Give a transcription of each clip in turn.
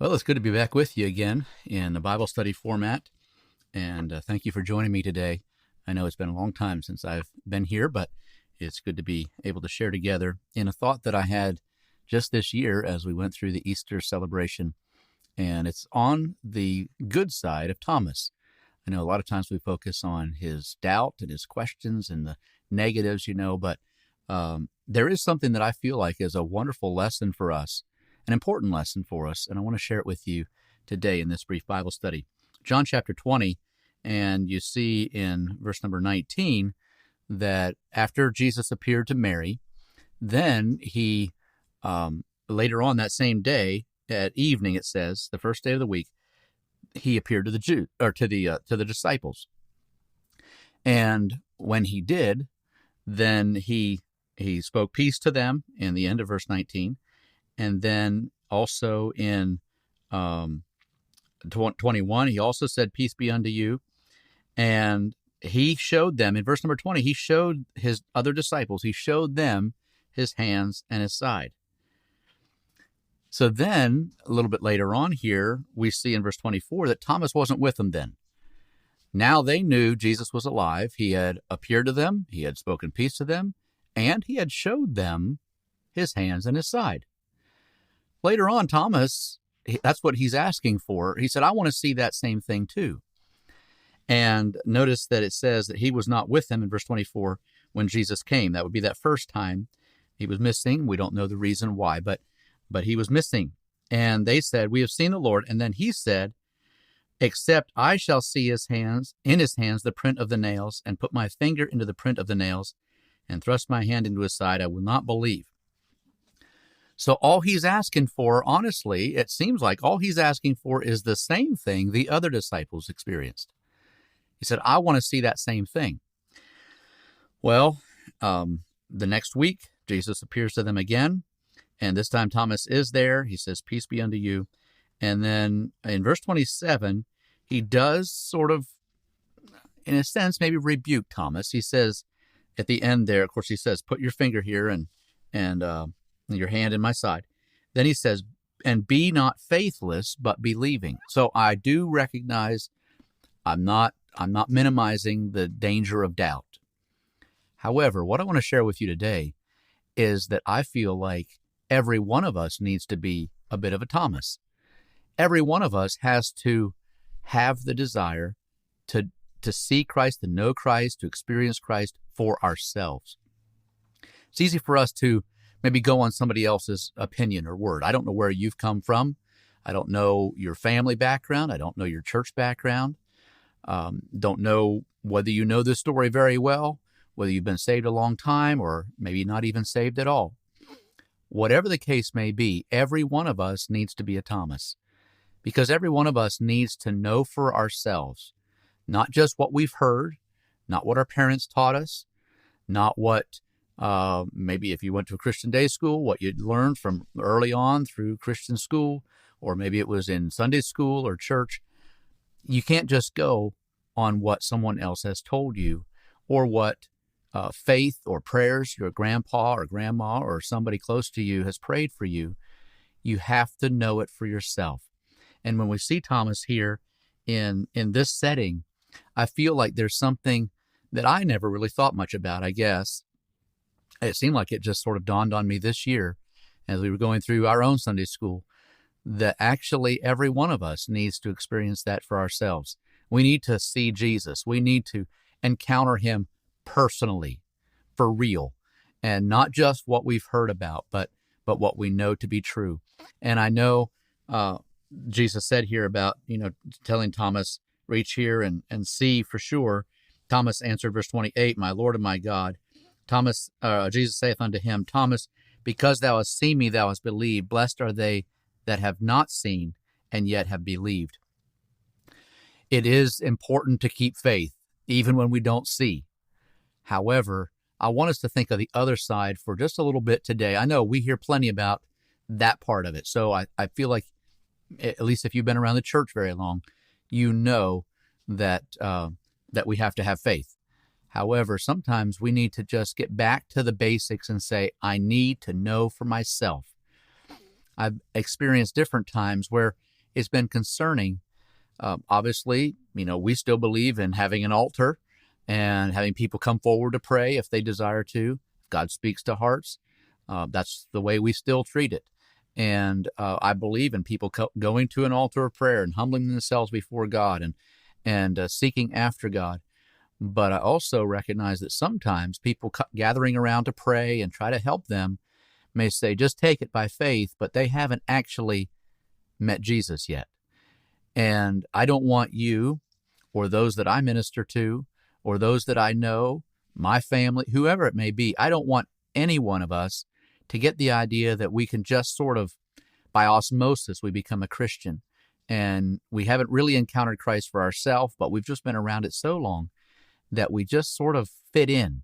Well, it's good to be back with you again in the Bible study format, and thank you for joining me today. I know it's been a long time since I've been here, but it's good to be able to share together in a thought that I had just this year as we went through the Easter celebration, and it's on the good side of Thomas. I know a lot of times we focus on his doubt and his questions and the negatives, but there is something that I feel like is a wonderful lesson for us, an important lesson for us, and I want to share it with you today in this brief Bible study. John chapter 20, and you see in verse number 19 that after Jesus appeared to Mary, then he, later on that same day, at evening, it says, the first day of the week, he appeared to the Jews, or to the disciples. And when he did, then he spoke peace to them in the end of verse 19. And then also in 21, he also said, peace be unto you. And he showed them, in verse number 20, he showed his other disciples, he showed them his hands and his side. So then, a little bit later on here, we see in verse 24 that Thomas wasn't with them then. Now they knew Jesus was alive. He had appeared to them, he had spoken peace to them, and he had showed them his hands and his side. Later on, Thomas, that's what he's asking for. He said, I want to see that same thing too. And notice that it says that he was not with them in verse 24 when Jesus came. That would be that first time he was missing. We don't know the reason why, but he was missing. And they said, we have seen the Lord. And then he said, except I shall see in his hands the print of the nails, and put my finger into the print of the nails, and thrust my hand into his side, I will not believe. So all he's asking for, honestly, it seems like all he's asking for is the same thing the other disciples experienced. He said, I want to see that same thing. Well, the next week, Jesus appears to them again, and this time Thomas is there. He says, peace be unto you. And then in verse 27, he does sort of, in a sense, maybe rebuke Thomas. He says at the end there, of course, he says, put your finger here and your hand in my side. Then he says, and be not faithless, but believing. So I do recognize I'm not minimizing the danger of doubt. However, what I want to share with you today is that I feel like every one of us needs to be a bit of a Thomas. Every one of us has to have the desire to see Christ, to know Christ, to experience Christ for ourselves. It's easy for us to maybe go on somebody else's opinion or word. I don't know where you've come from. I don't know your family background. I don't know your church background. Don't know whether you know this story very well, whether you've been saved a long time or maybe not even saved at all. Whatever the case may be, every one of us needs to be a Thomas, because every one of us needs to know for ourselves, not just what we've heard, not what our parents taught us, not what maybe if you went to a Christian day school, what you'd learned from early on through Christian school, or maybe it was in Sunday school or church. You can't just go on what someone else has told you, or what faith or prayers your grandpa or grandma or somebody close to you has prayed for you. You have to know it for yourself. And when we see Thomas here in this setting, I feel like there's something that I never really thought much about, I guess. It seemed like it just sort of dawned on me this year as we were going through our own Sunday school, that actually every one of us needs to experience that for ourselves. We need to see Jesus. We need to encounter him personally, for real, and not just what we've heard about, but what we know to be true. And I know Jesus said here about, telling Thomas, reach here and see for sure. Thomas answered, verse 28, my Lord and my God. Jesus saith unto him, Thomas, because thou hast seen me, thou hast believed. Blessed are they that have not seen and yet have believed. It is important to keep faith, even when we don't see. However, I want us to think of the other side for just a little bit today. I know we hear plenty about that part of it. So I feel like, at least if you've been around the church very long, you know that we have to have faith. However, sometimes we need to just get back to the basics and say, I need to know for myself. I've experienced different times where it's been concerning. Obviously, we still believe in having an altar and having people come forward to pray if they desire to. If God speaks to hearts, that's the way we still treat it. And I believe in people going to an altar of prayer and humbling themselves before God and seeking after God. But I also recognize that sometimes people gathering around to pray and try to help them may say, just take it by faith, but they haven't actually met Jesus yet. And I don't want you or those that I minister to or those that I know, my family, whoever it may be, I don't want any one of us to get the idea that we can just sort of, by osmosis, we become a Christian. And we haven't really encountered Christ for ourselves, but we've just been around it so long that we just sort of fit in.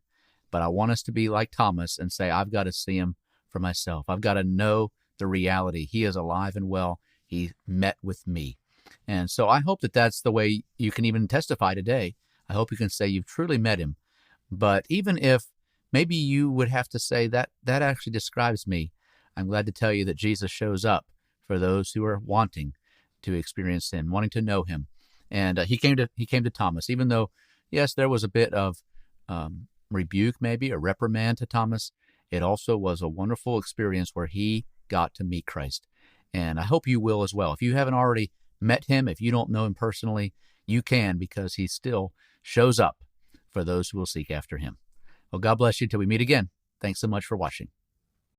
But I want us to be like Thomas and say, I've got to see him for myself. I've got to know the reality. He is alive and well. He met with me. And so I hope that that's the way you can even testify today. I hope you can say you've truly met him. But even if maybe you would have to say that actually describes me, I'm glad to tell you that Jesus shows up for those who are wanting to experience him, wanting to know him. And he came to Thomas, even though, yes, there was a bit of rebuke, maybe a reprimand to Thomas. It also was a wonderful experience where he got to meet Christ. And I hope you will as well. If you haven't already met him, if you don't know him personally, you can, because he still shows up for those who will seek after him. Well, God bless you till we meet again. Thanks so much for watching.